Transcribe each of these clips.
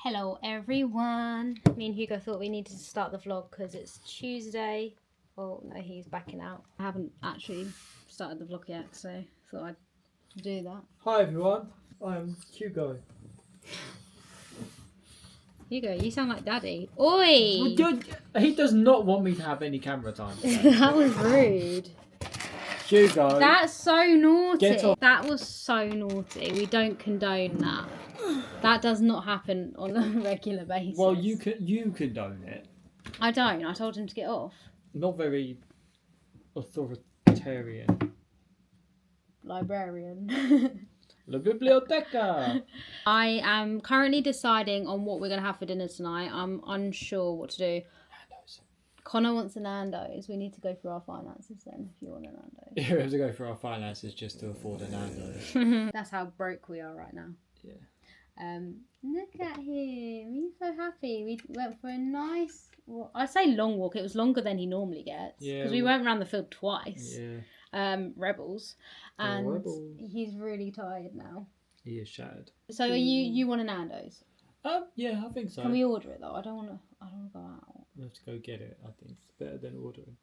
Hello everyone. Me and Hugo thought we needed to start the vlog because it's Tuesday. Oh no, he's backing out. I haven't actually started the vlog yet, so I thought I'd do that. Hi everyone, I'm Hugo. Hugo, you sound like Daddy. Oi! He does not want me to have any camera time today. That was rude. Hugo. That's so naughty. Get off. That was so naughty. We don't condone that. That does not happen on a regular basis. Well, you condone it. I don't. I told him to get off. Not very authoritarian. Librarian. La biblioteca. I am currently deciding on what we're going to have for dinner tonight. I'm unsure what to do. Nando's. Connor wants a Nando's. We need to go through our finances then, if you want a Nando's. Yeah, we have to go for our finances just to afford a Nando's. That's how broke we are right now. Yeah. Look at him. He's so happy. We went for a nice, I say long walk. It was longer than he normally gets. Yeah. Because we went around the field twice. Yeah. Rebels. And Rebels. he's really tired now. He is shattered. So are you want a Nando's? Yeah, I think so. Can we order it though? I don't want to go out. We have to go get it. I think it's better than ordering.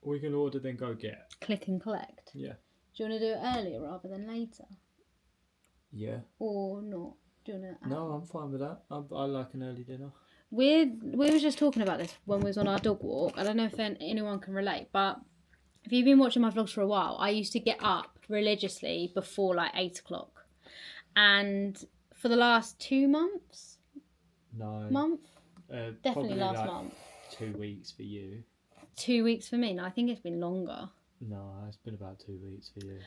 We can order then go get. Click and collect. Yeah. Do you want to do it earlier rather than later? Yeah. Or not? Do you want to? No, I'm fine with that. I like an early dinner. We were just talking about this when we was on our dog walk. I don't know if anyone can relate, but if you've been watching my vlogs for a while, I used to get up religiously before like 8 o'clock. And for the last 2 months? Month? Definitely last like month. 2 weeks for you. 2 weeks for me? No, I think it's been longer. No, it's been about 2 weeks for you.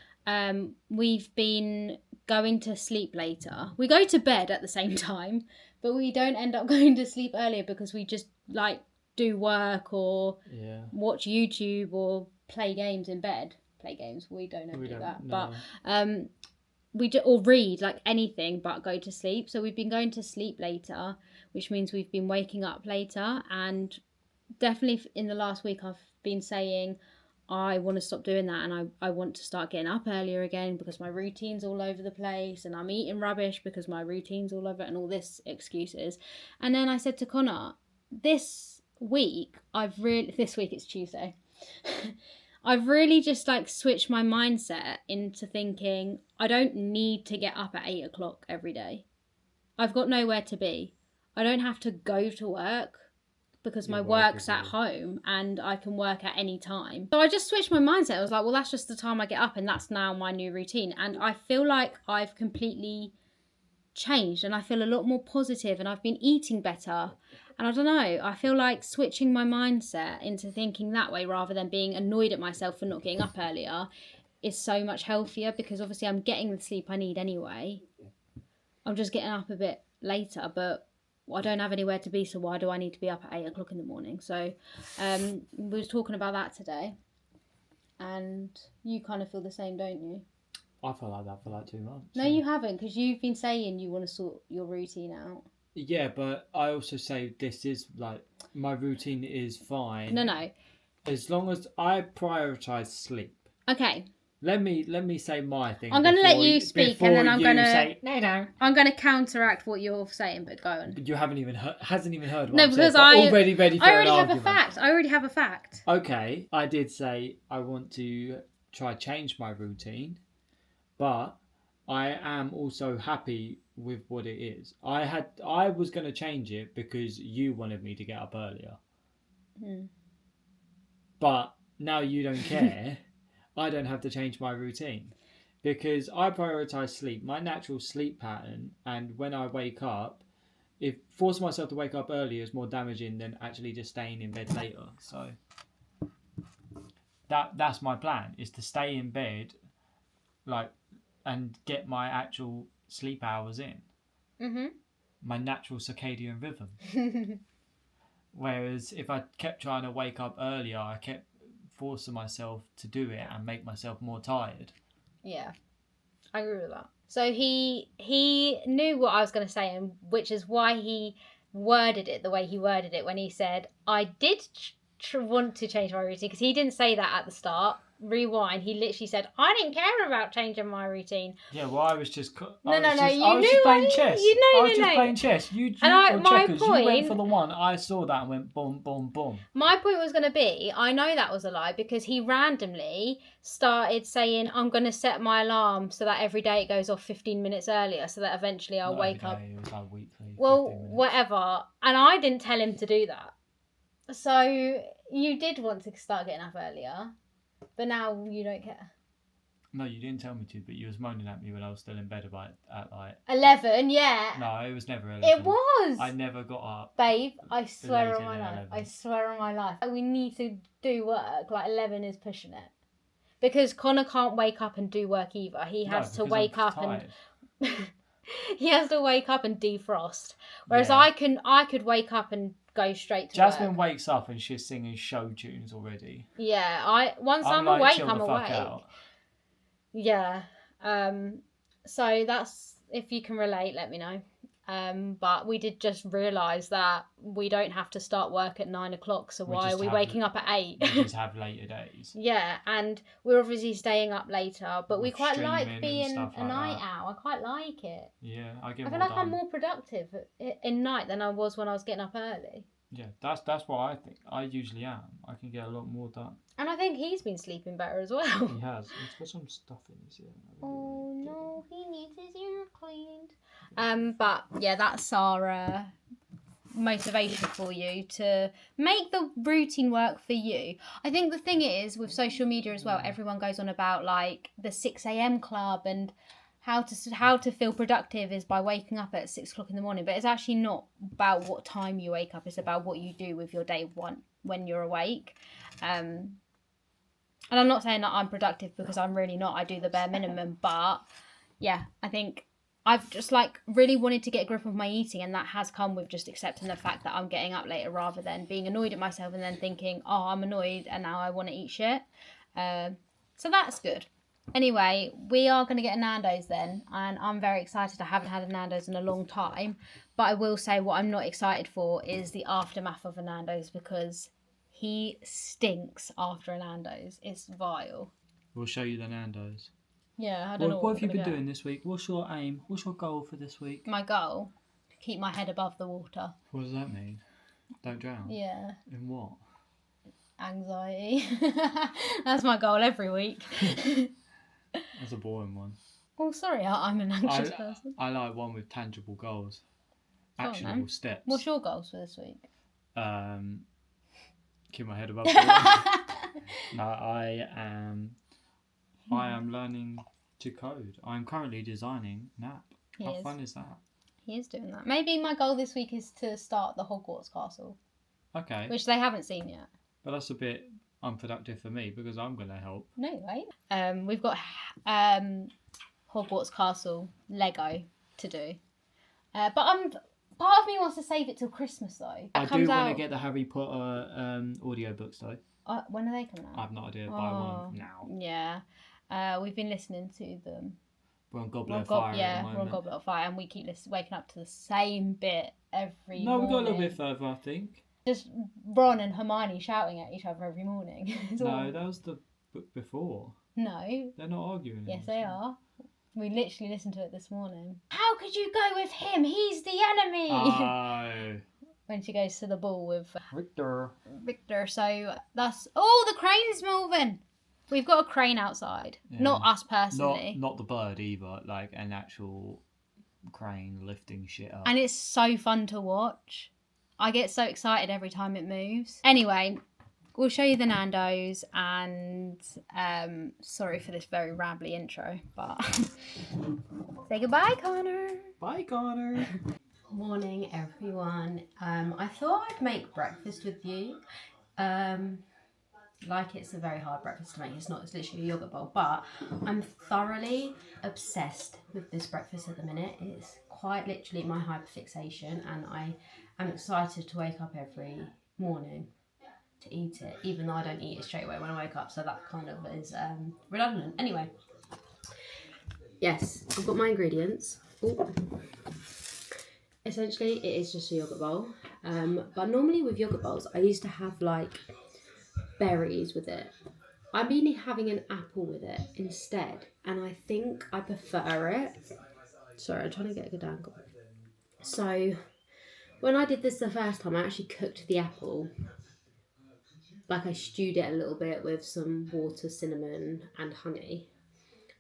We've been going to sleep later. We go to bed at the same time, but we don't end up going to sleep earlier because we just like do work or watch YouTube or play games in bed. Play games, we don't ever do that. No. But or read, like anything but go to sleep. So we've been going to sleep later, which means we've been waking up later. And definitely in the last week I've been saying I want to stop doing that, and I want to start getting up earlier again because my routine's all over the place and I'm eating rubbish because my routine's all over and all this excuses. And then I said to Connor, this week it's Tuesday. I've really just like switched my mindset into thinking I don't need to get up at 8 o'clock every day. I've got nowhere to be. I don't have to go to work because my work's at home and I can work at any time. So I just switched my mindset. I was like, well, that's just the time I get up and that's now my new routine. And I feel like I've completely changed and I feel a lot more positive and I've been eating better. And I don't know, I feel like switching my mindset into thinking that way rather than being annoyed at myself for not getting up earlier is so much healthier because obviously I'm getting the sleep I need anyway. I'm just getting up a bit later, but I don't have anywhere to be, so why do I need to be up at 8 o'clock in the morning? So we were talking about that today. And you kind of feel the same, don't you? I felt like that for like 2 months. No, you haven't, because you've been saying you want to sort your routine out. Yeah, but I also say this is like, my routine is fine. No. As long as I prioritise sleep. Okay. Let me say my thing. I'm going to let you speak and then I'm going to say, no. I'm going to counteract what you're saying, but go on. But you hasn't even heard what no, I'm because saying, already ready for I already an have argument. a fact. I already have a fact. Okay, I did say I want to try change my routine, but I am also happy with what it is. I was going to change it because you wanted me to get up earlier. But now you don't care. I don't have to change my routine because I prioritise sleep, my natural sleep pattern, and when I wake up, if forcing myself to wake up earlier is more damaging than actually just staying in bed later. So that's my plan, is to stay in bed and get my actual sleep hours in. My natural circadian rhythm. Whereas if I kept trying to wake up earlier, I kept forcing myself to do it and make myself more tired. Yeah, I agree with that. So he knew what I was going to say, and which is why he worded it the way he worded it when he said I did want to change my routine, because he didn't say that at the start. rewind, he literally said, I didn't care about changing my routine. Yeah, well, I was just... You knew I was just playing chess. I was just playing chess. My checkers. point... You went for the one. I saw that and went boom, boom, boom. My point was going to be, I know that was a lie because he randomly started saying, I'm going to set my alarm so that every day it goes off 15 minutes earlier so that eventually I'll wake up. It was like weekly. Well, whatever. And I didn't tell him to do that. So you did want to start getting up earlier, but now you don't care. No, you didn't tell me to, but you was moaning at me when I was still in bed at like 11. Yeah. No, it was never 11. It was. I never got up. Babe, I swear on my life. 11. I swear on my life. We need to do work. Like 11 is pushing it, because Connor can't wake up and do work either. He has to wake up and he has to wake up and defrost. Whereas I could wake up and go straight to Jasmine work. wakes up and she's singing show tunes already. Yeah, once I'm like, awake, chill I'm the fuck awake. Out. Yeah. So that's, if you can relate, let me know. But we did just realise that we don't have to start work at 9 o'clock, so why are we waking up at 8? We just have later days. Yeah, and we're obviously staying up later, but we quite like being like a night owl. I quite like it. Yeah, I feel like I'm more productive in night than I was when I was getting up early. Yeah, that's what I think. I usually am. I can get a lot more done. And I think he's been sleeping better as well. He has. He's got some stuff in his ear. Oh no, he needs his ear cleaned. But yeah, that's our motivation for you to make the routine work for you. I think the thing is with social media as well, everyone goes on about like the 6 a.m. club and how to feel productive is by waking up at 6 o'clock in the morning, but it's actually not about what time you wake up. It's about what you do with your day when you're awake. And I'm not saying that I'm productive, because I'm really not. I do the bare minimum, but yeah, I think I've just like really wanted to get a grip of my eating, and that has come with just accepting the fact that I'm getting up later rather than being annoyed at myself and then thinking, oh, I'm annoyed and now I want to eat shit. So that's good. Anyway, we are going to get a Nando's then, and I'm very excited. I haven't had a Nando's in a long time, but I will say what I'm not excited for is the aftermath of a Nando's, because he stinks after a Nando's. It's vile. We'll show you the Nando's. Yeah, I don't know. What have you been doing this week? What's your aim? What's your goal for this week? My goal? Keep my head above the water. What does that mean? Don't drown? Yeah. In what? Anxiety. That's my goal every week. That's a boring one. Oh, sorry, I'm an anxious person. I like one with tangible goals. Actionable steps. What's your goals for this week? Keep my head above the water. No, I am learning to code. I'm currently designing an app. How fun is that? He is doing that. Maybe my goal this week is to start the Hogwarts castle. Okay. Which they haven't seen yet. But that's a bit unproductive for me, because I'm going to help. No, wait. We've got Hogwarts castle Lego to do. But part of me wants to save it till Christmas though. I do want to get the Harry Potter audiobooks though. When are they coming out? I have no idea. Buy one now. Yeah. We've been listening to them. We're on Goblet of Fire at the moment. We're on Goblet of Fire, and we keep waking up to the same bit every morning. No, we got a little bit further, I think. Just Ron and Hermione shouting at each other every morning. No, that was the book before. No. They're not arguing. Yes, they are. We literally listened to it this morning. How could you go with him? He's the enemy! Oh. When she goes to the ball with Victor. So that's... Oh, the crane's moving! We've got a crane outside. Yeah. Not us personally. Not the bird either. Like an actual crane lifting shit up. And it's so fun to watch. I get so excited every time it moves. Anyway, we'll show you the Nando's, and sorry for this very rambly intro, but say goodbye, Connor. Bye, Connor. Morning, everyone. I thought I'd make breakfast with you. Like, it's a very hard breakfast to make. It's literally a yogurt bowl, but I'm thoroughly obsessed with this breakfast at the minute. It's quite literally my hyperfixation, and I am excited to wake up every morning to eat it, even though I don't eat it straight away when I wake up, so that kind of is redundant. Anyway, yes, I've got my ingredients. Ooh. Essentially, it is just a yogurt bowl, but normally with yogurt bowls, I used to have like berries with it, I've been having an apple with it instead, and I think I prefer it. Sorry, I'm trying to get a good angle. So, when I did this the first time, I actually cooked the apple. Like, I stewed it a little bit with some water, cinnamon, and honey.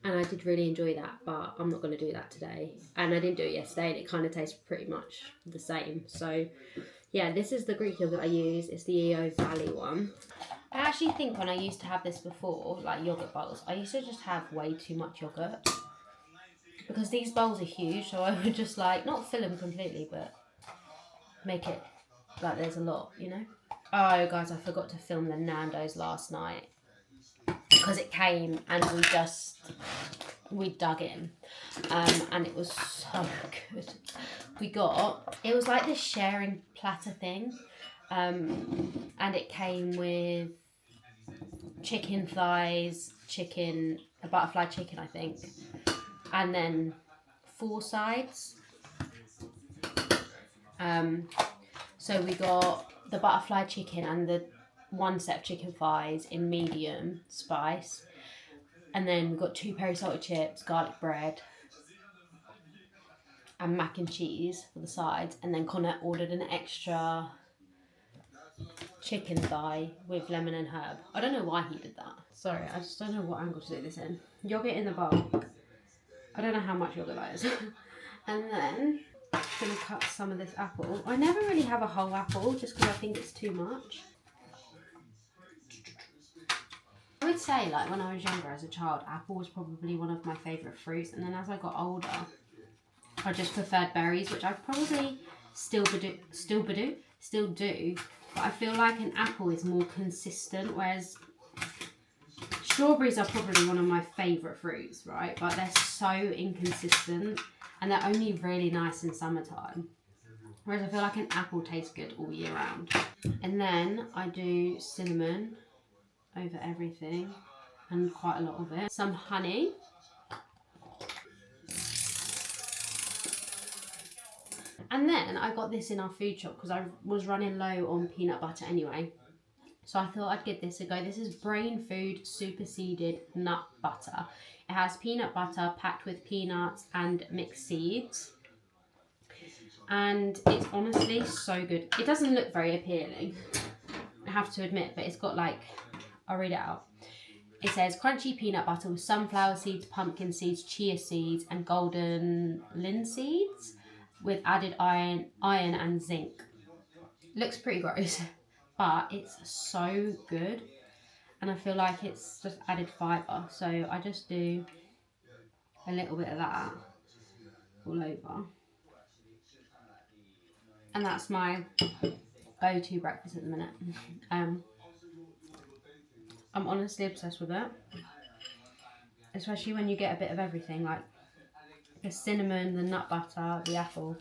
And I did really enjoy that, but I'm not going to do that today. And I didn't do it yesterday, and it kind of tastes pretty much the same. So, yeah, this is the Greek yogurt I use. It's the EO Valley one. I actually think when I used to have this before, like yogurt bowls, I used to just have way too much yogurt. Because these bowls are huge, so I would just like, not fill them completely, but make it like there's a lot, you know? Oh, guys, I forgot to film the Nando's last night. Because it came and we dug in. And it was so good. It was like this sharing platter thing. And it came with chicken thighs, a butterfly chicken, I think. And then 4 sides. So we got the butterfly chicken and the 1 set of chicken thighs in medium spice. And then we got 2 peri salted chips, garlic bread, and mac and cheese for the sides. And then Connor ordered an extra chicken thigh with lemon and herb. I don't know why he did that. Sorry, I just don't know what angle to do this in. Yogurt in the bowl. I don't know how much yogurt that is. And then I'm going to cut some of this apple. I never really have a whole apple just because I think it's too much. I would say, like, when I was younger as a child, apple was probably one of my favourite fruits. And then as I got older, I just preferred berries, which I probably still do. But I feel like an apple is more consistent, whereas strawberries are probably one of my favourite fruits, right? But they're so inconsistent, and they're only really nice in summertime. Whereas I feel like an apple tastes good all year round. And then I do cinnamon over everything, and quite a lot of it. Some honey. And then I got this in our food shop because I was running low on peanut butter anyway. So I thought I'd give this a go. This is Brain Food Superseded Nut Butter. It has peanut butter packed with peanuts and mixed seeds. And it's honestly so good. It doesn't look very appealing, I have to admit, but it's got like, I'll read it out. It says crunchy peanut butter with sunflower seeds, pumpkin seeds, chia seeds, and golden linseeds with added iron and zinc. Looks pretty gross, but it's so good. And I feel like it's just added fibre. So I just do a little bit of that all over. And that's my go-to breakfast at the minute. I'm honestly obsessed with it. Especially when you get a bit of everything, like the cinnamon, the nut butter, the apple.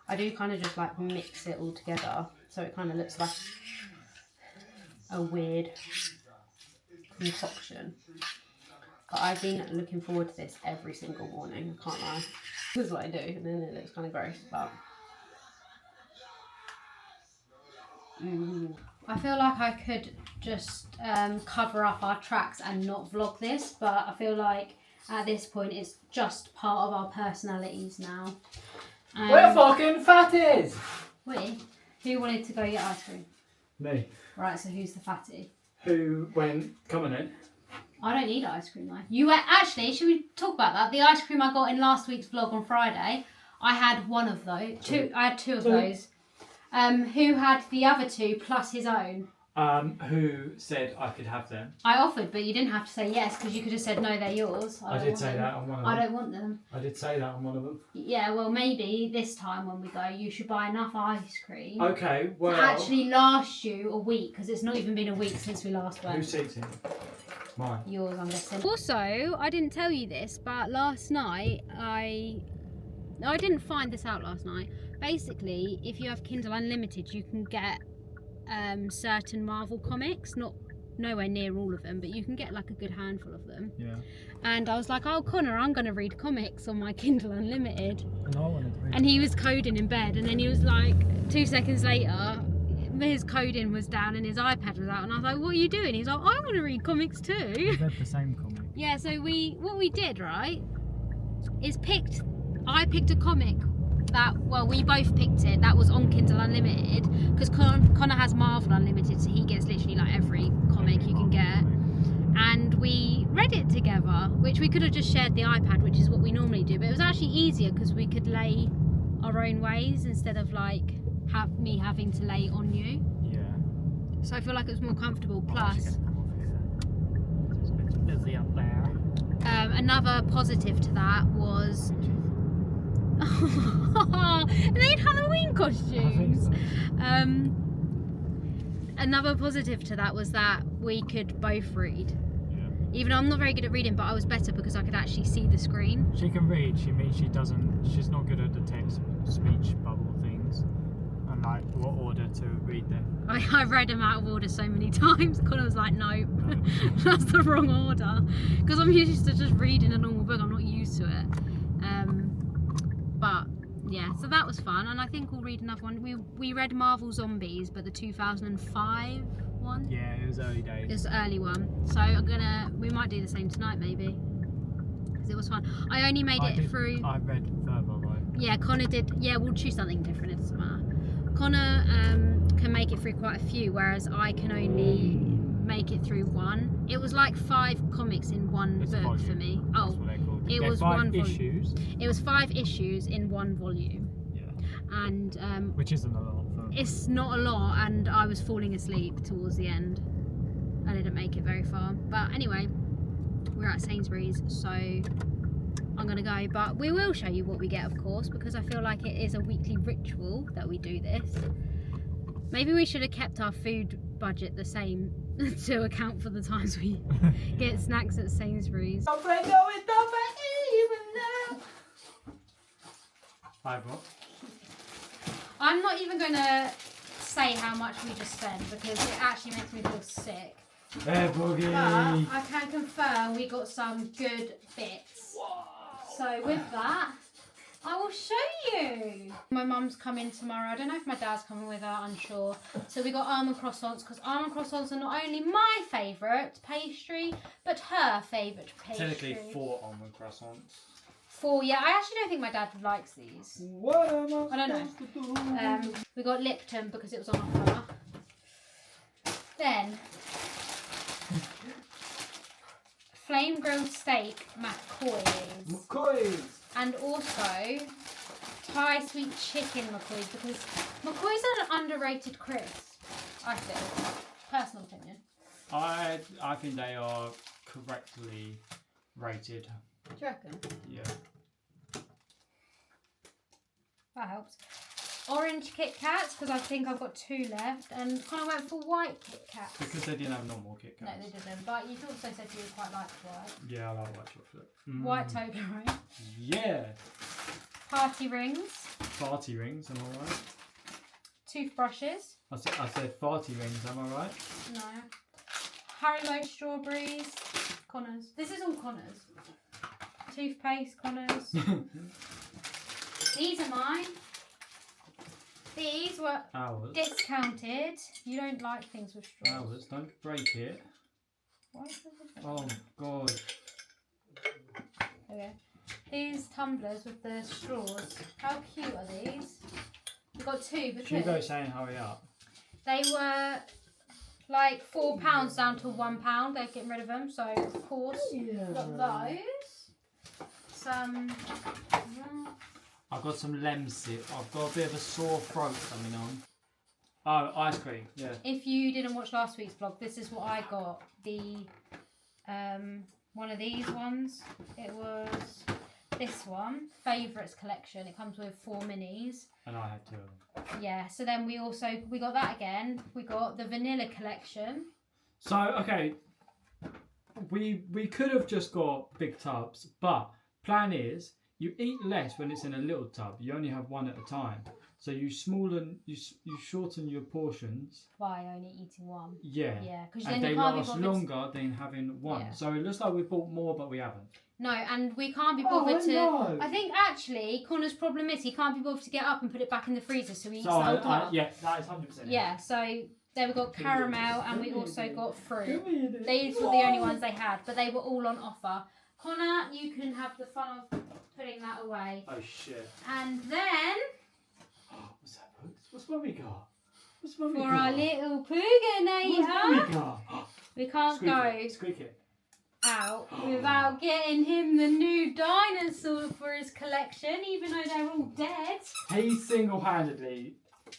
I do kind of just like mix it all together, so it kind of looks like a weird concoction. But I've been looking forward to this every single morning, I can't lie. This is what I do, and then it looks kind of gross, but... I feel like I could just cover up our tracks and not vlog this, but I feel like at this point it's just part of our personalities now. We're fucking fatties! Who wanted to go get ice cream? Me. Right, so who's the fatty? Who went coming in? I don't need ice cream though. You went, actually, should we talk about that? The ice cream I got in last week's vlog on Friday, I had one of those. I had 2 of those. Who had the other 2 plus his own? Who said I could have them? I offered, but you didn't have to say yes because you could have said no, they're yours. I did say that on one of them. I don't want them. I did say that on one of them. Yeah, well, maybe this time when we go, you should buy enough ice cream. Okay, well... to actually last you a week, because it's not even been a week since we last went. Who's eating? Mine. Yours, I'm guessing. Also, I didn't tell you this, but last night I didn't find this out last night. Basically, if you have Kindle Unlimited, you can get certain Marvel comics, nowhere near all of them, but you can get like a good handful of them. Yeah. And I was like, oh, Connor, I'm going to read comics on my Kindle Unlimited. And I wanted to read. And he was coding in bed, and then he was like, 2 seconds later, his coding was down and his iPad was out, and I was like, "What are you doing?" He's like, "I want to read comics too." We read the same comic. Yeah, so what we did, right, is I picked a comic that, well, we both picked it, that was on Kindle Unlimited, because Connor has Marvel Unlimited, so he gets literally like every comic you can get, and we read it together, which we could have just shared the iPad, which is what we normally do, but it was actually easier because we could lay our own ways instead of like me having to lay on you. Yeah. So I feel like it was more comfortable. Plus, it's a bit busy up there. Another positive to that was they had Halloween costumes. I think so. Another positive to that was that we could both read. Yeah. Even though I'm not very good at reading, but I was better because I could actually see the screen. She can read. She's not good at the text speech bubble things. And like what order to read them. I read them out of order so many times. Connor was like, no, that's the wrong order. Because I'm used to just reading a normal book. I'm not used to it. But yeah, so that was fun. And I think we'll read another one. We read Marvel Zombies, but the 2005 one. Yeah, it was early days. It was the early one. So we might do the same tonight maybe. Because it was fun. I only made it through. I read further though. Yeah, Connor did. Yeah, we'll choose something different. It doesn't matter. Connor can make it through quite a few, whereas I can only make it through one. It was like 5 comics in one book for me. That's what they're called. It was 5 issues. It was 5 issues in one volume. Yeah. And which isn't a lot. It's not a lot, and I was falling asleep towards the end. I didn't make it very far. But anyway, we're at Sainsbury's, so I'm gonna go, but we will show you what we get, of course, because I feel like it is a weekly ritual that we do this. Maybe we should have kept our food budget the same to account for the times we get snacks at Sainsbury's. I'm not even gonna say how much we just spent because it actually makes me feel sick. Hey, Boogie. But I can confirm we got some good bits. Whoa. So with that, I will show you. My mum's coming tomorrow. I don't know if my dad's coming with her, unsure. So we got almond croissants because almond croissants are not only my favourite pastry, but her favourite pastry. Technically 4 almond croissants. 4, yeah. I actually don't think my dad likes these. What am I don't know. We got Lipton because it was on offer. Then flame grilled steak McCoy's. And also Thai sweet chicken McCoy's because McCoy's are an underrated crisp, I feel. Personal opinion. I think they are correctly rated. Do you reckon? Yeah. That helps. Orange Kit Kats because I think I've got 2 left, and kind of went for white Kit Kats. Because they didn't have normal Kit Kats. No, they didn't. But you also said you quite liked white. Yeah, I like white chocolate. White Toblerone. Yeah. Party rings. Farty rings, am I right? Toothbrushes. I said farty rings, am I right? No. Haribo strawberries. Connors. This is all Connors. Toothpaste, Connors. These are mine. These were discounted. You don't like things with straws. Ours, don't break it. Why is there a Oh, God. Okay. These tumblers with the straws. How cute are these? We've got 2 because Hugo saying hurry up. they were like £4 down to £1. They're getting rid of them, so of course got those. Some. I've got some Lemsip. I've got a bit of a sore throat coming on. Oh, ice cream. Yeah. If you didn't watch last week's vlog, this is what I got. The one of these ones. It was this one, favourites collection. It comes with 4 minis. And I had 2 of them. Yeah. So then we got that again. We got the vanilla collection. So okay, we could have just got big tubs, but plan is you eat less when it's in a little tub. You only have 1 at a time. So you shorten your portions. By only eating one. Yeah. Yeah, because And then they you can't last be bothered. longer than having one. Yeah. So it looks like we bought more, but we haven't. No, and we can't be bothered to. No. I think actually Connor's problem is he can't be bothered to get up and put it back in the freezer, so he eats the So whole lot. yeah, that is 100%. Yeah, so there we got caramel and we also got fruit. These were the only ones they had, but they were all on offer. Connor, you can have the fun of putting that away. Oh shit. And then What's that, Books? What's Mummy got? What's Mummy for got? our little What's Mummy pooganator, got? we can't Squeak go it. Squeak it. out without getting him the new dinosaur for his collection, even though they're all dead. He single-handedly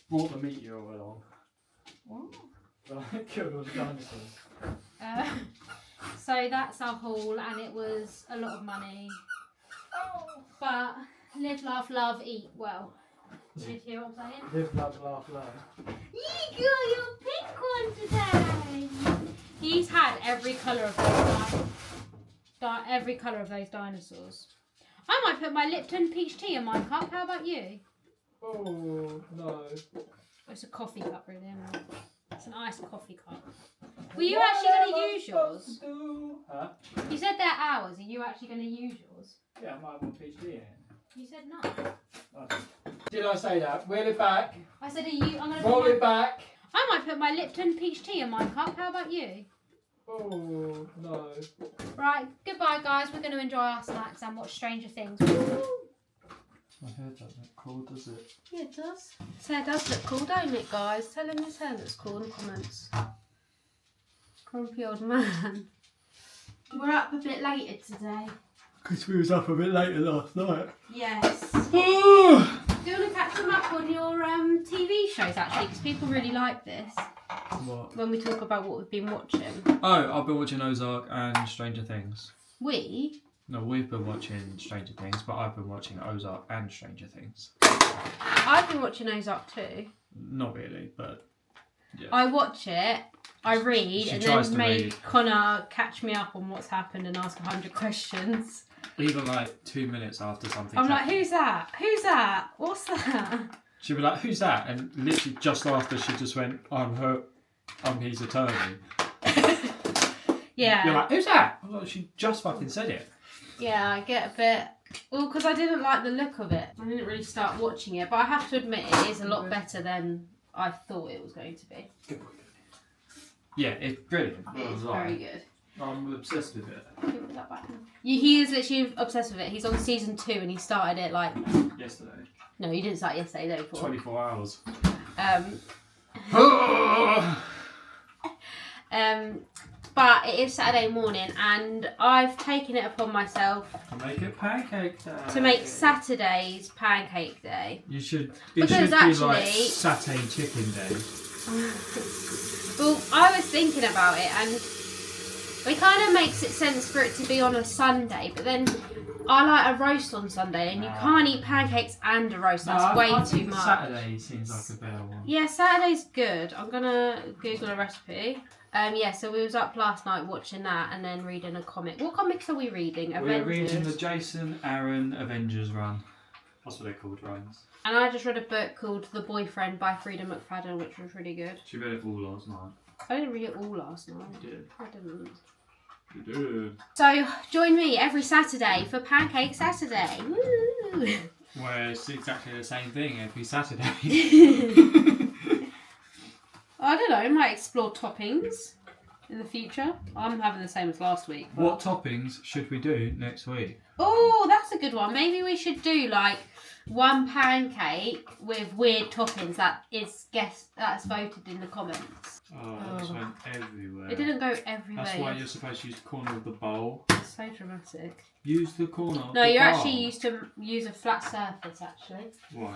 brought the meteor along. What? Killed all the dinosaurs. So that's our haul, and it was a lot of money. But live, laugh, love, eat. Well, did you hear what I'm saying? Live, love, laugh, love. You got your pink one today. He's had every colour of those dinosaurs. I might put my Lipton peach tea in my cup. How about you? Oh no. It's a coffee cup, really, isn't it? It's an iced coffee cup. Were you actually going to use yours? Huh? You said they're ours. Are you actually going to use yours? Yeah, I might have one peach tea in it. You said no. Oh. Did I say that? Wheel it back. I said, are you? I'm going to Roll it back. I might put my Lipton peach tea in my cup. How about you? Oh no. Right, goodbye, guys. We're going to enjoy our snacks and watch Stranger Things. My hair doesn't look cool, does it? Yeah, it does. His hair does look cool, don't it, guys? Tell him his hair looks cool in the comments. Grumpy old man. We're up a bit later today. Because we was up a bit later last night. Yes. Do you want to catch them up on your TV shows, actually? Because people really like this. What? When we talk about what we've been watching. Oh, I've been watching Ozark and Stranger Things. We? No, we've been watching Stranger Things, but I've been watching Ozark and Stranger Things. I've been watching Ozark too. Not really, but yeah. I watch it, I read, She and tries then to make read. Connor catch me up on what's happened and ask 100 questions. Even like 2 minutes after something. I'm like, who's that? Who's that? What's that? She'd be like, who's that? And literally just after she just went, I'm his attorney. Yeah. You're like, who's that? I'm like, she just fucking said it. Yeah, I get a bit... Well, because I didn't like the look of it. I didn't really start watching it, but I have to admit it is a lot better than I thought it was going to be. Good boy. Yeah, it's brilliant. It's very good. I'm obsessed with it. Can you put that back in? He is literally obsessed with it. He's on season 2 and he started it like... Yesterday. No, he didn't start yesterday, day before. 24 hours. But it is Saturday morning and I've taken it upon myself To make it pancake day. to make Saturday's pancake day. You should. Because It should be like actually- satay chicken day. Well, I was thinking about it and it kind of makes it sense for it to be on a Sunday, but then I like a roast on Sunday and you can't eat pancakes and a roast. That's way too much. Saturday seems like a better one. Yeah, Saturday's good. I'm gonna Google a recipe. Yeah, so we was up last night watching that and then reading a comic. What comics are we reading? We're Avengers. reading the Jason Aaron Avengers run. That's what they're called, runs. And I just read a book called The Boyfriend by Frida McFadden, which was really good. She read it all last night. I didn't read it all last night. You did. I didn't. You did. So join me every Saturday for Pancake Saturday. Woo! Well, it's exactly the same thing every Saturday. I don't know, I might explore toppings in the future. I'm having the same as last week. but- What toppings should we do next week? Oh, that's a good one. Maybe we should do like one pancake with weird toppings that's voted in the comments. Oh, it just went everywhere. It didn't go everywhere. That's why you're supposed to use the corner of the bowl. It's so dramatic. Use the corner of No, the you're bowl. actually used to use a flat surface actually. Why?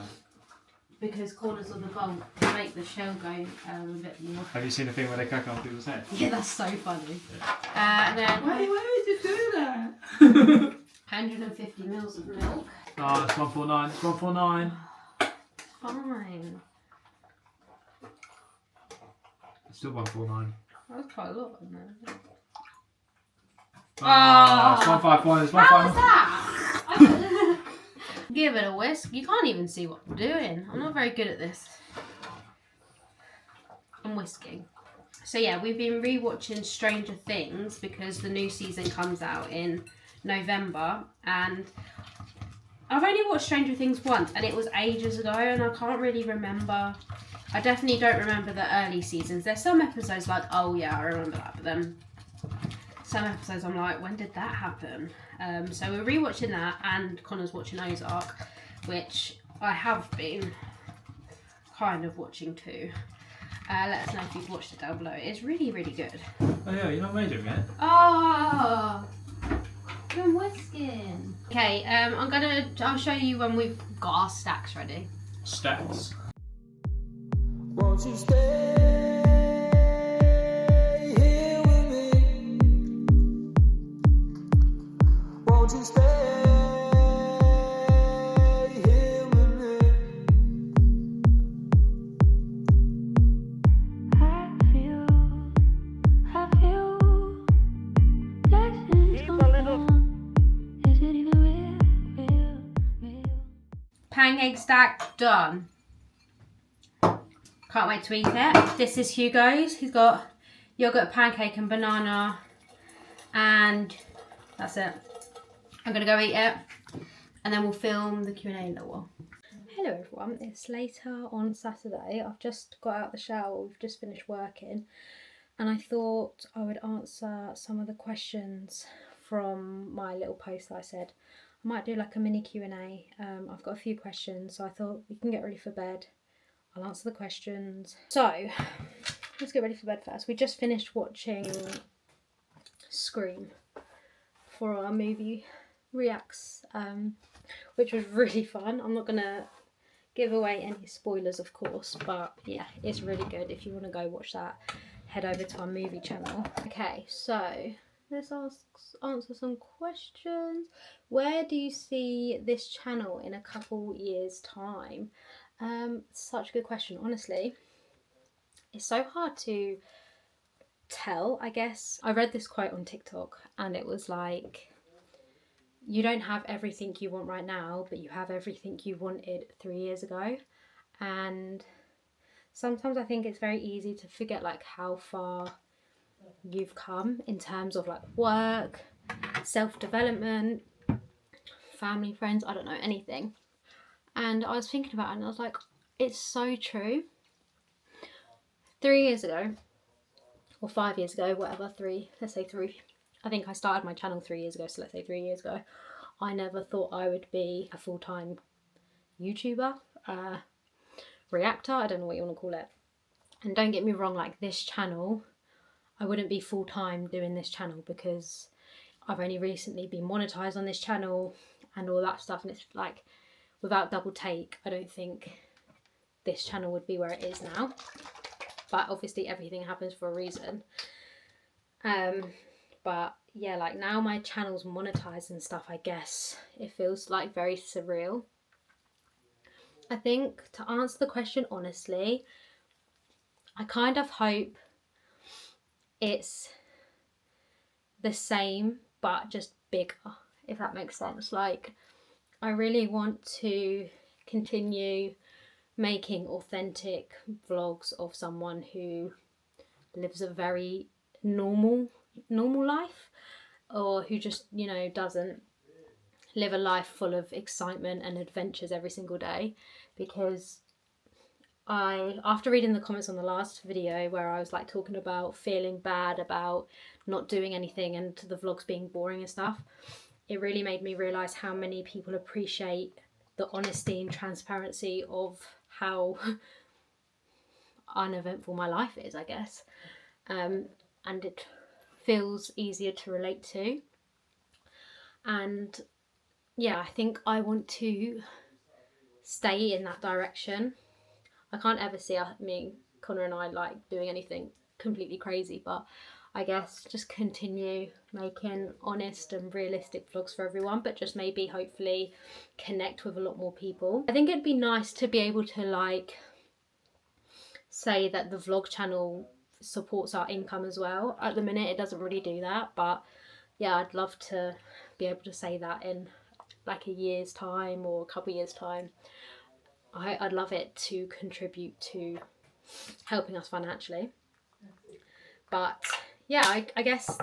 Because corners of the bowl make the shell go a bit more. Have you seen the thing where they crack on people's heads? Yeah, that's so funny. And then Why did you do that? 150 mils of milk. Oh, it's 149. It's 149. Fine. It's still 149. That's quite a lot in there. Ah, it's 151. It's How was 151. that? Give it a whisk. You can't even see what I'm doing. I'm not very good at this. I'm whisking. So yeah, we've been rewatching Stranger Things because the new season comes out in November, and I've only watched Stranger Things once, and it was ages ago, and I can't really remember. I definitely don't remember the early seasons. There's some episodes like, oh yeah, I remember that, but then some episodes I'm like, when did that happen? So we're rewatching that, and Connor's watching Ozark, which I have been kind of watching too. Let us know if you've watched it down below. It's really, really good. Oh yeah, you're not made it yet? Oh, I'm whisking. Okay, I'll show you when we've got our stacks ready. Stacks. Won't you stay here with me? Won't you stay here with me? I feel blessings come down. Is it even real? Pancake stack done. Can't wait to eat it. This is Hugo's. He's got yogurt, pancake and banana, and that's it. I'm gonna go eat it, and then we'll film the Q&A in a little while. Hello everyone, it's later on Saturday. I've just got out of the shower, we've just finished working, and I thought I would answer some of the questions from my little post that I said. I might do like a mini Q&A. I've got a few questions, so I thought we can get ready for bed. I'll answer the questions. So, let's get ready for bed first. We just finished watching Scream for our movie reacts, which was really fun. I'm not gonna give away any spoilers, of course, but yeah, it's really good. If you want to go watch that, head over to our movie channel. Okay, so let's answer some questions. Where do you see this channel in a couple years' time? Such a good question, honestly. It's so hard to tell, I guess. I read this quote on TikTok, and it was like, you don't have everything you want right now, but you have everything you wanted 3 years ago. And sometimes I think it's very easy to forget like how far you've come in terms of like work, self-development, family, friends, I don't know, anything. And I was thinking about it, and I was like, it's so true. 3 years ago, or 5 years ago, whatever, let's say three. I think I started my channel 3 years ago, so let's say 3 years ago. I never thought I would be a full-time YouTuber, reactor, I don't know what you want to call it. And don't get me wrong, like this channel, I wouldn't be full-time doing this channel because I've only recently been monetized on this channel and all that stuff, and it's like, without double take, I don't think this channel would be where it is now. But obviously everything happens for a reason. But yeah, like now my channel's monetized and stuff, I guess it feels like very surreal. I think to answer the question honestly, I kind of hope it's the same but just bigger, if that makes sense. Like, I really want to continue making authentic vlogs of someone who lives a very normal life, or who just, you know, doesn't live a life full of excitement and adventures every single day. Because after reading the comments on the last video where I was like talking about feeling bad about not doing anything and the vlogs being boring and stuff, it really made me realise how many people appreciate the honesty and transparency of how uneventful my life is, I guess. And it feels easier to relate to. And yeah, I think I want to stay in that direction. I can't ever see me, Connor and I, like doing anything completely crazy, but I guess just continue making honest and realistic vlogs for everyone, but just maybe hopefully connect with a lot more people. I think it'd be nice to be able to like say that the vlog channel supports our income as well. At the minute it doesn't really do that, but yeah, I'd love to be able to say that in like a year's time or a couple of years' time, I'd love it to contribute to helping us financially. But yeah, I guess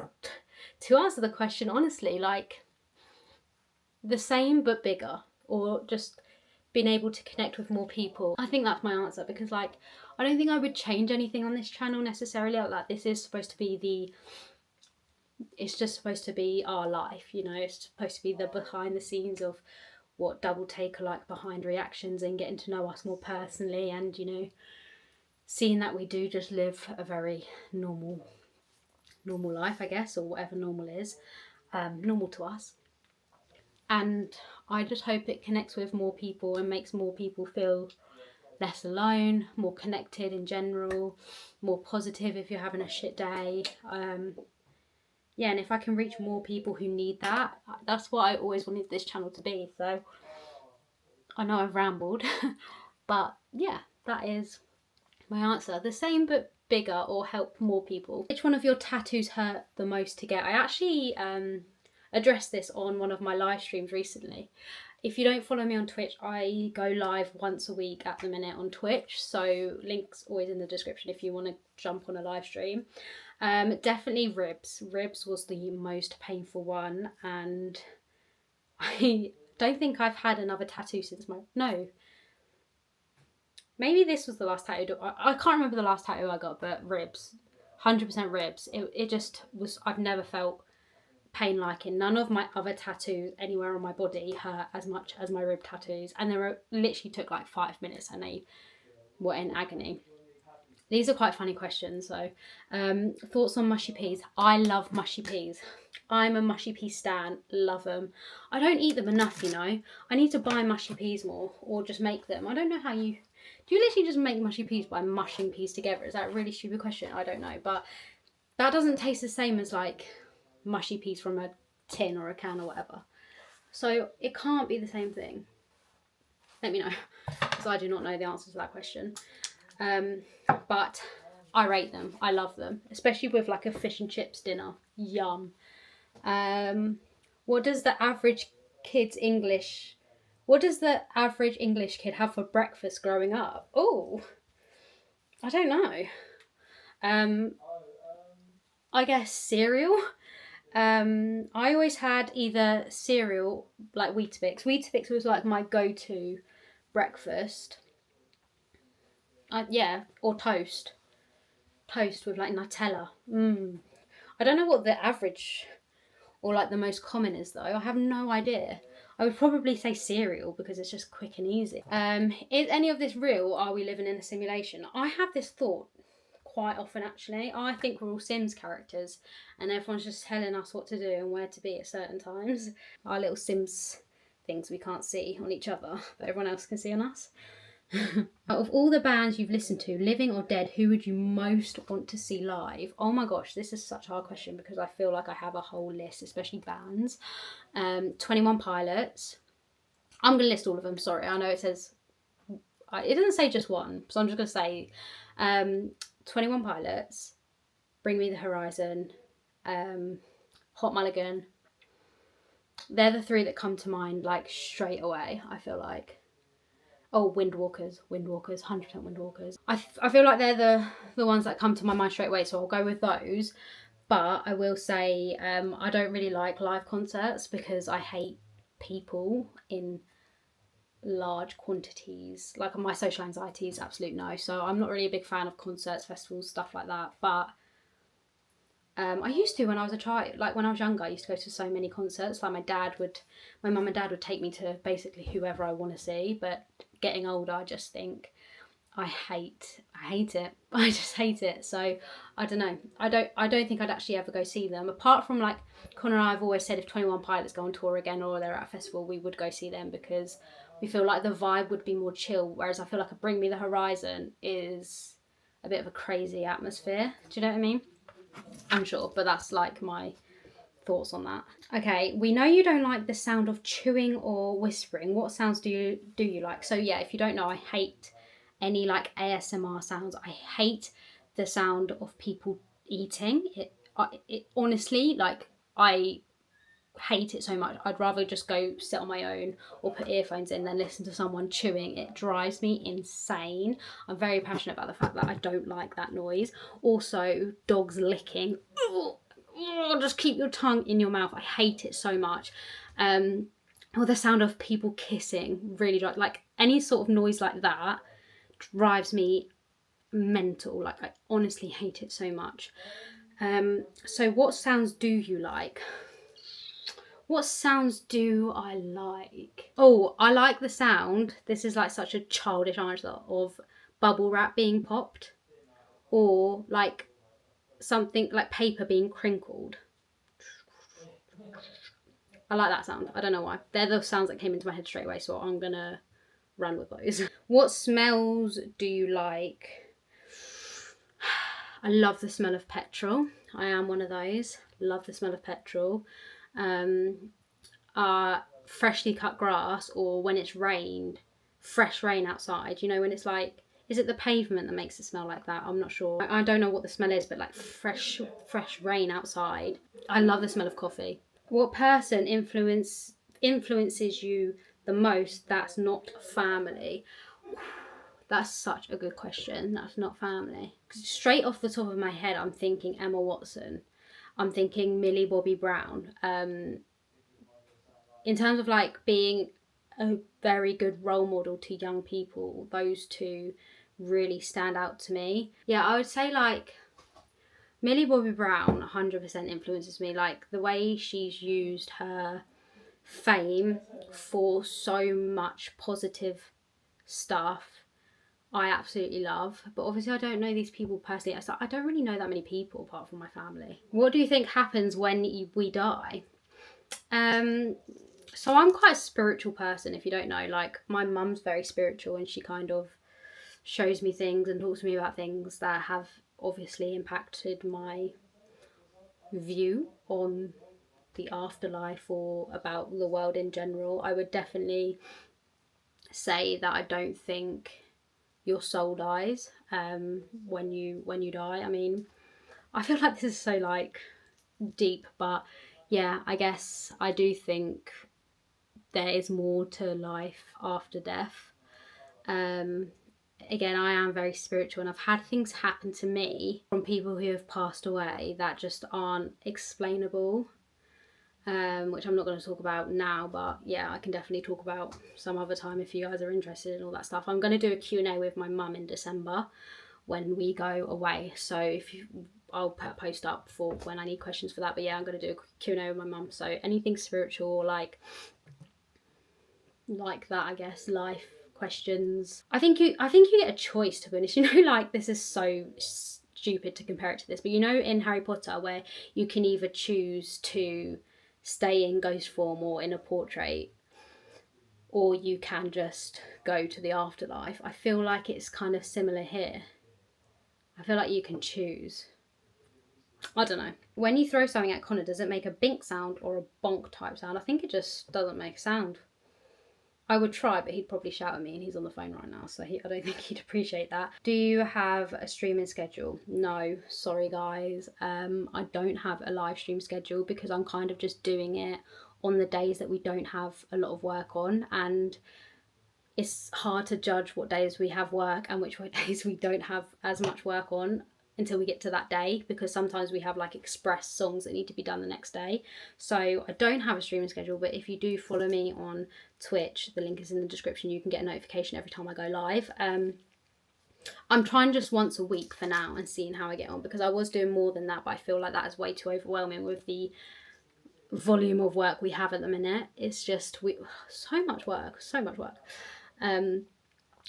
to answer the question honestly, like the same but bigger, or just being able to connect with more people. I think that's my answer, because like I don't think I would change anything on this channel necessarily. Like this is supposed to be it's just supposed to be our life, you know. It's supposed to be the behind the scenes of what Double Take are like behind reactions, and getting to know us more personally, and you know, seeing that we do just live a very normal life, I guess, or whatever normal is, normal to us. And I just hope it connects with more people and makes more people feel less alone, more connected in general, more positive if you're having a shit day. Yeah, and if I can reach more people who need that, that's what I always wanted this channel to be. So I know I've rambled, but yeah, that is my answer. The same but bigger, or help more people. Which one of your tattoos hurt the most to get? I actually addressed this on one of my live streams recently. If you don't follow me on Twitch, I go live once a week at the minute on Twitch, so links always in the description if you want to jump on a live stream. Definitely ribs. Ribs was the most painful one, and I don't think I've had another tattoo since maybe this was the last tattoo. I can't remember the last tattoo I got, but ribs. 100% ribs. It just was, I've never felt pain like it. None of my other tattoos anywhere on my body hurt as much as my rib tattoos, and they were literally took like 5 minutes and they were in agony. These are quite funny questions. So thoughts on mushy peas? I love mushy peas. I'm a mushy pea stan. Love them. I don't eat them enough, you know. I need to buy mushy peas more, or just make them. I don't know how you do. You literally just make mushy peas by mushing peas together? Is that a really stupid question? I don't know, but that doesn't taste the same as like mushy peas from a tin or a can or whatever. So it can't be the same thing. Let me know, because I do not know the answer to that question. But I rate them. I love them, especially with like a fish and chips dinner. Yum. What does the average English kid have for breakfast growing up? Oh, I don't know. I guess cereal. I always had either cereal, like Weetabix. Weetabix was like my go-to breakfast. Yeah, or toast. Toast with like Nutella. I don't know what the average or like the most common is though. I have no idea. I would probably say cereal because it's just quick and easy. Is any of this real, or are we living in a simulation? I have this thought quite often actually. I think we're all Sims characters and everyone's just telling us what to do and where to be at certain times. Our little Sims things we can't see on each other, but everyone else can see on us. Out of all the bands you've listened to, living or dead, who would you most want to see live? Oh my gosh, this is such a hard question because I feel like I have a whole list, especially bands. 21 Pilots. I'm going to list all of them, sorry. I know it says, it doesn't say just one, so I'm just going to say 21 Pilots, Bring Me the Horizon, Hot Mulligan. They're the three that come to mind like straight away, I feel like. Oh, Windwalkers, 100% Windwalkers. I feel like they're the ones that come to my mind straight away, so I'll go with those. But I will say I don't really like live concerts because I hate people in large quantities. Like my social anxiety is absolute no, so I'm not really a big fan of concerts, festivals, stuff like that. But I used to when I was a child, like when I was younger, I used to go to so many concerts. Like my mum and dad would take me to basically whoever I want to see. But getting older, I just think I hate it. I just hate it. So I don't know. I don't think I'd actually ever go see them. Apart from like Connor and I have always said if 21 Pilots go on tour again or they're at a festival, we would go see them because we feel like the vibe would be more chill. Whereas I feel like a Bring Me the Horizon is a bit of a crazy atmosphere. Do you know what I mean? I'm sure, but that's like my thoughts on that. Okay, we know you don't like the sound of chewing or whispering. What sounds do you like? So yeah, if you don't know, I hate any like ASMR sounds. I hate the sound of people eating. It honestly, like I hate it so much. I'd rather just go sit on my own or put earphones in than listen to someone chewing. It drives me insane. I'm very passionate about the fact that I don't like that noise. Also, dogs licking. Just keep your tongue in your mouth. I hate it so much. Or the sound of people kissing really drives, like any sort of noise like that drives me mental. Like I honestly hate it so much. So what sounds do you like? What sounds do I like? Oh, I like the sound. This is like such a childish answer of bubble wrap being popped, or like something like paper being crinkled. I like that sound. I don't know why. They're the sounds that came into my head straight away, so I'm gonna run with those. What smells do you like? I love the smell of petrol. I am one of those. Love the smell of petrol. Freshly cut grass, or when it's rained, fresh rain outside. You know, when it's like, is it the pavement that makes it smell like that? I'm not sure. I don't know what the smell is, but like fresh rain outside. I love the smell of coffee. What person influences you the most that's not family? That's such a good question. That's not family. Straight off the top of my head, I'm thinking Emma Watson. I'm thinking Millie Bobby Brown. In terms of like being a very good role model to young people, those two really stand out to me. Yeah, I would say like Millie Bobby Brown 100% influences me. Like the way she's used her fame for so much positive stuff, I absolutely love. But obviously I don't know these people personally. I don't really know that many people apart from my family. What do you think happens when we die? So I'm quite a spiritual person, if you don't know. Like my mum's very spiritual, and she kind of shows me things and talks to me about things that have obviously impacted my view on the afterlife or about the world in general. I would definitely say that I don't think your soul dies when you die. I mean, I feel like this is so like deep, but yeah, I guess I do think there is more to life after death. Again, I am very spiritual, and I've had things happen to me from people who have passed away that just aren't explainable, which I'm not going to talk about now, but yeah, I can definitely talk about some other time if you guys are interested in all that stuff. I'm going to do a Q&A with my mum in December when we go away, so I'll put a post up for when I need questions for that. But yeah, I'm going to do a Q&A with my mum, so anything spiritual or like that, I guess, life questions. I think you get a choice, to be honest. You know, like this is so stupid to compare it to this, but you know in Harry Potter where you can either choose to stay in ghost form or in a portrait, or you can just go to the afterlife. I feel like it's kind of similar here. I feel like you can choose. I don't know. When you throw something at Connor, does it make a bink sound or a bonk type sound? I think it just doesn't make a sound. I would try, but he'd probably shout at me, and he's on the phone right now, so I don't think he'd appreciate that. Do you have a streaming schedule? No, sorry guys. I don't have a live stream schedule because I'm kind of just doing it on the days that we don't have a lot of work on, and it's hard to judge what days we have work and which days we don't have as much work on until we get to that day, because sometimes we have like express songs that need to be done the next day. So I don't have a streaming schedule, but if you do follow me on Twitch, the link is in the description, you can get a notification every time I go live. I'm trying just once a week for now and seeing how I get on, because I was doing more than that, but I feel like that is way too overwhelming with the volume of work we have at the minute. It's just so much work.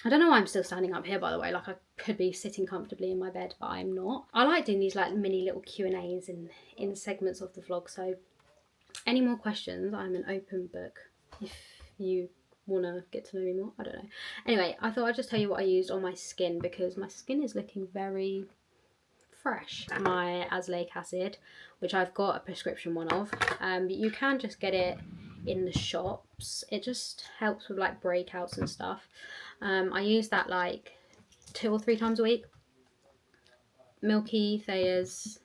I don't know why I'm still standing up here, by the way. Like I could be sitting comfortably in my bed, but I'm not. I like doing these like mini little Q&As in segments of the vlog. So any more questions, I'm an open book. If you want to get to know me more, I don't know. Anyway, I thought I'd just tell you what I used on my skin, because my skin is looking very fresh. My azelaic acid, which I've got a prescription one of. But you can just get it in the shops. It just helps with like breakouts and stuff. I use that like 2 or 3 times a week. Milky, Thayer's,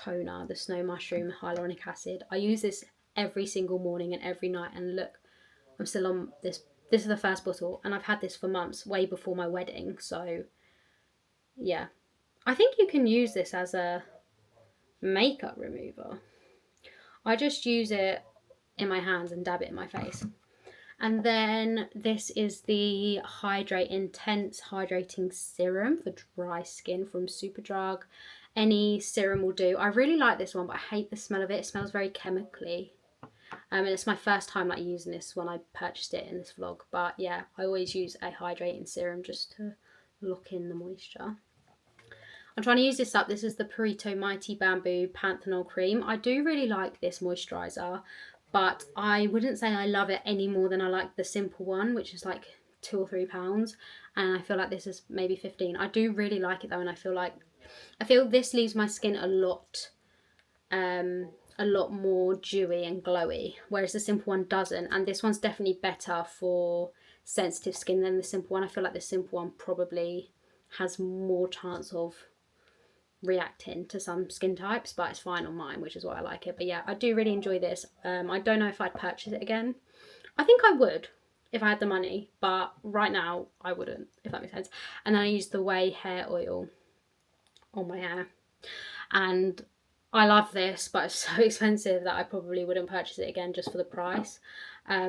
toner, the Snow Mushroom Hyaluronic Acid. I use this every single morning and every night, and look, I'm still on this. This is the first bottle, and I've had this for months, way before my wedding. So yeah, I think you can use this as a makeup remover. I just use it in my hands and dab it in my face. And then this is the Hydrate Intense Hydrating Serum for dry skin from Superdrug. Any serum will do. I really like this one, but I hate the smell of it. It smells very chemically. And it's my first time like using this when I purchased it in this vlog. But yeah, I always use a hydrating serum just to lock in the moisture. I'm trying to use this up. This is the Purito Mighty Bamboo Panthenol Cream. I do really like this moisturiser, but I wouldn't say I love it any more than I like the simple one, which is like £2 or £3. And I feel like this is maybe 15. I do really like it though, and I feel this leaves my skin a lot more dewy and glowy, whereas the simple one doesn't. And this one's definitely better for sensitive skin than the simple one. I feel like the simple one probably has more chance of reacting to some skin types, but it's fine on mine, which is why I like it. But yeah, I do really enjoy this. I don't know if I'd purchase it again. I think I would if I had the money, but right now I wouldn't, if that makes sense. And then I use the Way hair oil on my hair, and I love this, but it's so expensive that I probably wouldn't purchase it again just for the price. But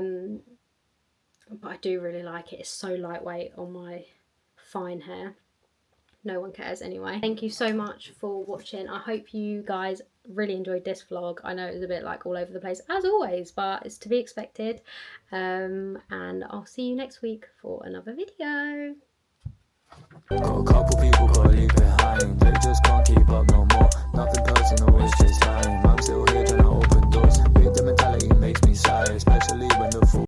I do really like it. It's so lightweight on my fine hair. No one cares anyway. Thank you so much for watching. I hope you guys really enjoyed this vlog. I know it was a bit like all over the place as always, but it's to be expected. And I'll see you next week for another video. Got a couple people gotta leave behind. They just can't keep up no more.